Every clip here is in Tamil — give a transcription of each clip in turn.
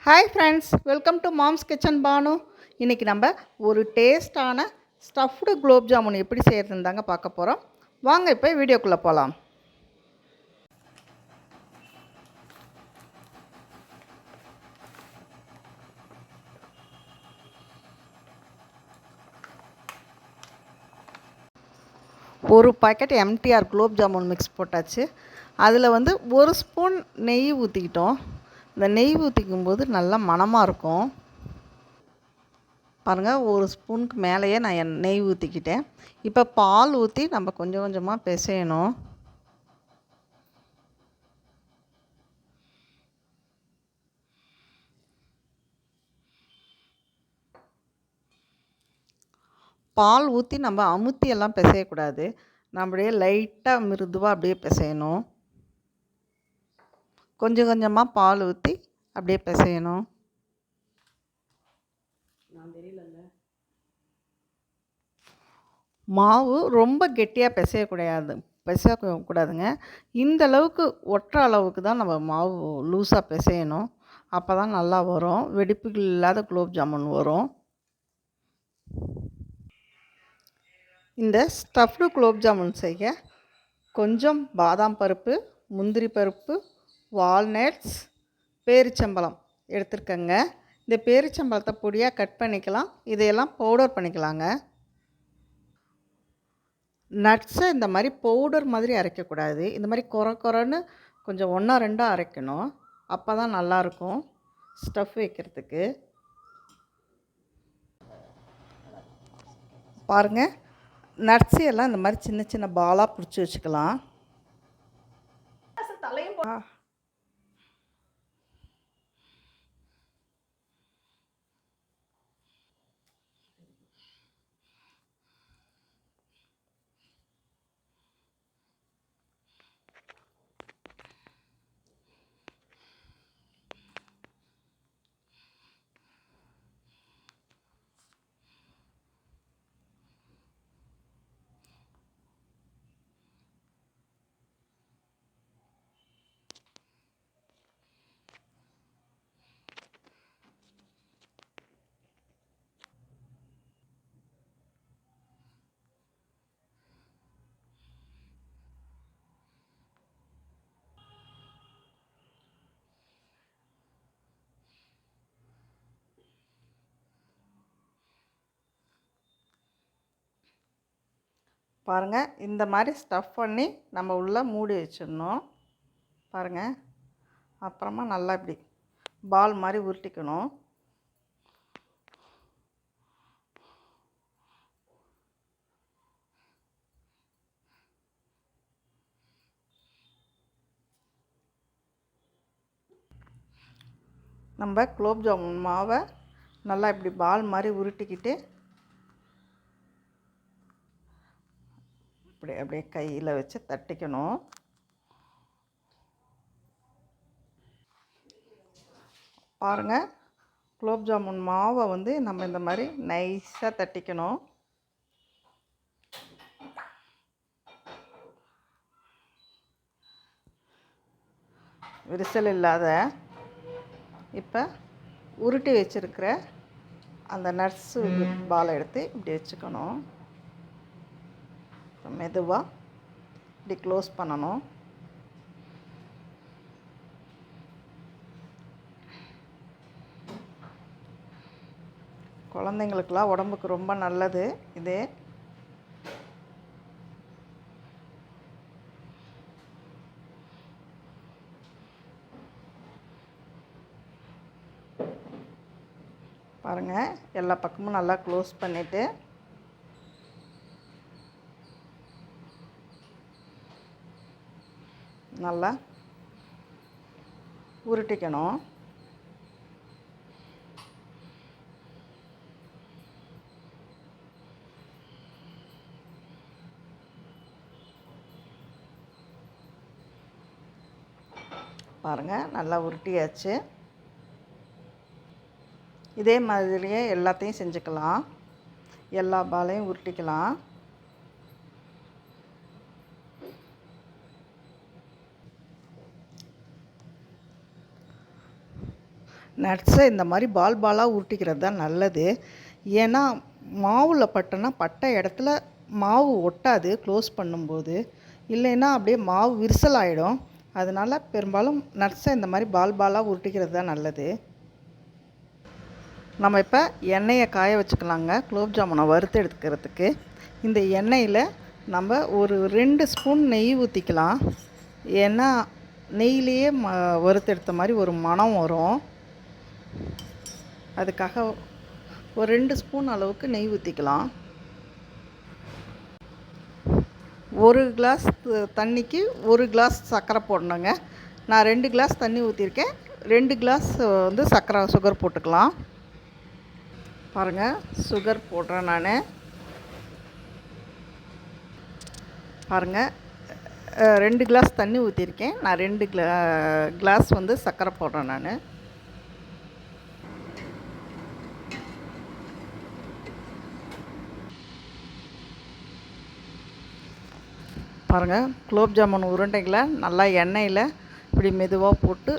Hi friends, welcome to mom's kitchen Banu. இன்றைக்கி நம்ம ஒரு டேஸ்டான ஸ்டஃப்டு குலோப் ஜாமுன் எப்படி செய்கிறதுன்னு தாங்க பார்க்க போகிறோம். வாங்க இப்போ வீடியோக்குள்ளே போகலாம். ஒரு பாக்கெட் எம்டிஆர் குலோப் ஜாமுன் மிக்ஸ் போட்டாச்சு. அதில் வந்து ஒரு ஸ்பூன் நெய் ஊற்றிக்கிட்டோம். இந்த நெய் ஊற்றிக்கும் போது நல்லா மணமாக இருக்கும். பாருங்கள், ஒரு ஸ்பூனுக்கு மேலேயே நான் நெய் ஊற்றிக்கிட்டேன். இப்போ பால் ஊற்றி நம்ம கொஞ்சம் கொஞ்சமாக பிசையணும். பால் ஊற்றி நம்ம அமுத்தியெல்லாம் பிசையக்கூடாது. நம்மளே லைட்டாக மிருதுவாக அப்படியே பிசையணும். கொஞ்சம் கொஞ்சமாக பால் ஊற்றி அப்படியே பிசையணும். மாவு ரொம்ப கெட்டியாக பிசையக்கூடாதுங்க. இந்த அளவுக்கு ஒட்டுற அளவுக்கு தான் நம்ம மாவு லூஸாக பிசையணும். அப்போ தான் நல்லா வரும், வெடிப்புகள் இல்லாத குலோப் ஜாமுன் வரும். இந்த ஸ்டஃப்டு குலோப் ஜாமுன் செய்ய கொஞ்சம் பாதாம் பருப்பு, முந்திரி பருப்பு, வால்நட்ஸ், பேரிச்சம்பழம் எடுத்துருக்கங்க. இந்த பேரிச்சம்பழத்தை பொடியாக கட் பண்ணிக்கலாம். இதையெல்லாம் பவுடர் பண்ணிக்கலாங்க. நட்ஸை இந்த மாதிரி பவுடர் மாதிரி அரைக்கக்கூடாது. இந்த மாதிரி கொரன்னு கொஞ்சம் ஒன்றா ரெண்டாக அரைக்கணும். அப்போ தான் நல்லாயிருக்கும் ஸ்டஃப் வைக்கிறதுக்கு. பாருங்கள், நட்ஸு எல்லாம் இந்த மாதிரி சின்ன சின்ன பாலாக பிடிச்சி வச்சுக்கலாம். பாருங்கள், இந்த மாதிரி ஸ்டஃப் பண்ணி நம்ம உள்ளே மூடி வச்சிடணும். பாருங்கள், அப்புறமா நல்லா இப்படி பால் மாதிரி உருட்டிக்கணும். நம்ம குலோப் ஜாமுன் மாவை நல்லா இப்படி பால் மாதிரி உருட்டிக்கிட்டு இப்படி அப்படியே கையில் வச்சு தட்டிக்கணும். பாருங்கள், குலோப் ஜாமுன் மாவை வந்து நம்ம இந்த மாதிரி நைஸாக தட்டிக்கணும். விரிசல் இல்லாத. இப்போ உருட்டி வச்சுருக்கிற அந்த நட்ஸு பாலை எடுத்து இப்படி வச்சுக்கணும். மெதுவாக இப்படி க்ளோஸ் பண்ணணும். குழந்தைங்களுக்கெல்லாம் உடம்புக்கு ரொம்ப நல்லது இது. பாருங்கள், எல்லா பக்கமும் நல்லா க்ளோஸ் பண்ணிவிட்டு நல்லா உருட்டிக்கணும். பாருங்கள், நல்லா உருட்டியாச்சு. இதே மாதிரியே எல்லாத்தையும் செஞ்சுக்கலாம். எல்லா பாலையும் உருட்டிக்கலாம். நட்ஸை இந்த மாதிரி பால் பாலாக உருட்டிக்கிறது தான் நல்லது. ஏன்னா மாவில் பட்டோன்னா பட்ட இடத்துல மாவு ஒட்டாது க்ளோஸ் பண்ணும்போது. இல்லைன்னா அப்படியே மாவு விரிசல் ஆகிடும். அதனால் பெரும்பாலும் நட்ஸை இந்த மாதிரி பால் பாலாக உருட்டிக்கிறது தான் நல்லது. நம்ம இப்போ எண்ணெயை காய வச்சுக்கலாங்க குலோப் ஜாமுனை வறுத்து எடுத்துக்கிறதுக்கு. இந்த எண்ணெயில் நம்ம ஒரு 2 ஸ்பூன் நெய் ஊற்றிக்கலாம். ஏன்னா நெய்யிலேயே வறுத்து எடுத்த மாதிரி ஒரு மணம் வரும். அதுக்காக ஒரு 2 ஸ்பூன் அளவுக்கு நெய் ஊற்றிக்கலாம். 1 கிளாஸ் தண்ணிக்கு 1 கிளாஸ் சர்க்கரை போடணுங்க. நான் 2 கிளாஸ் தண்ணி ஊற்றிருக்கேன். 2 கிளாஸ் வந்து சுகர் போட்டுக்கலாம். பாருங்கள், சுகர் போடுறேன் நான். பாருங்கள், 2 கிளாஸ் தண்ணி ஊற்றிருக்கேன். நான் 2 கிளாஸ் வந்து சர்க்கரை போடுறேன் நான். பாருங்கள், குலோப் ஜாமுன் உருண்டைகளை நல்லா எண்ணெயில் இப்படி மெதுவாக போட்டு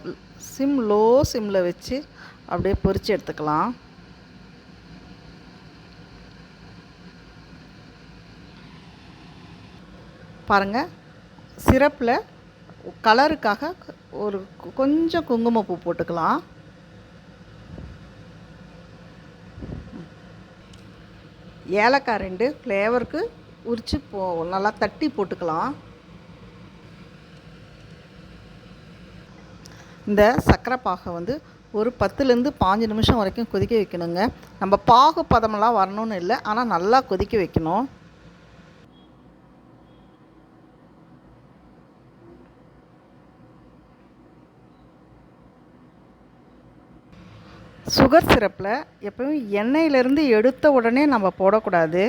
லோ சிம்மில் வச்சு அப்படியே பொரித்து எடுத்துக்கலாம். பாருங்கள், சிரப்பில் கலருக்காக ஒரு கொஞ்சம் குங்குமப்பூ போட்டுக்கலாம். ஏலக்காய் 2 ஃப்ளேவருக்கு உரித்து நல்லா தட்டி போட்டுக்கலாம். இந்த சர்க்கரை பாகை வந்து ஒரு 10லேருந்து 15 நிமிஷம் வரைக்கும் கொதிக்க வைக்கணுங்க. நம்ம பாகு பதமெல்லாம் வரணும்னு இல்லை, ஆனால் நல்லா கொதிக்க வைக்கணும். சுகர் சிரப்பில் எப்பவும் எண்ணெயிலேருந்து எடுத்த உடனே நம்ம போடக்கூடாது.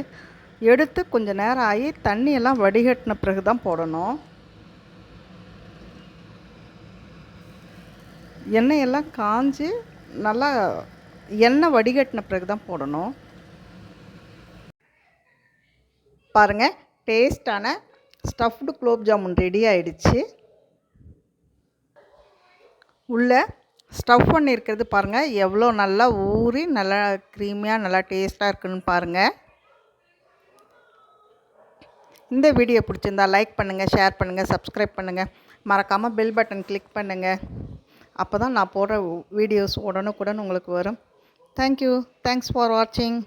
எடுத்து கொஞ்சம் நேரம் ஆகி தண்ணியெல்லாம் வடிகட்டின பிறகு தான் போடணும். எண்ணெயெல்லாம் காஞ்சி நல்லா எண்ணெய் வடிகட்டின பிறகு தான் போடணும். பாருங்கள், டேஸ்டான ஸ்டஃப்டு குலோப் ஜாமுன் ரெடி ஆகிடுச்சு. உள்ளே ஸ்டஃப் பண்ணியிருக்கிறது பாருங்கள், எவ்வளோ நல்லா ஊறி நல்லா க்ரீமியாக நல்லா டேஸ்ட்டாக இருக்குன்னு பாருங்கள். இந்த வீடியோ பிடிச்சிருந்தா லைக் பண்ணுங்கள், ஷேர் பண்ணுங்கள், சப்ஸ்கிரைப் பண்ணுங்கள். மறக்காமல் பெல் பட்டன் கிளிக் பண்ணுங்கள். அப்போ தான் நான் போடுற வீடியோஸ் உடனுக்குடன் உங்களுக்கு வரும். தேங்க்யூ. தேங்க்ஸ் ஃபார் வாட்சிங்.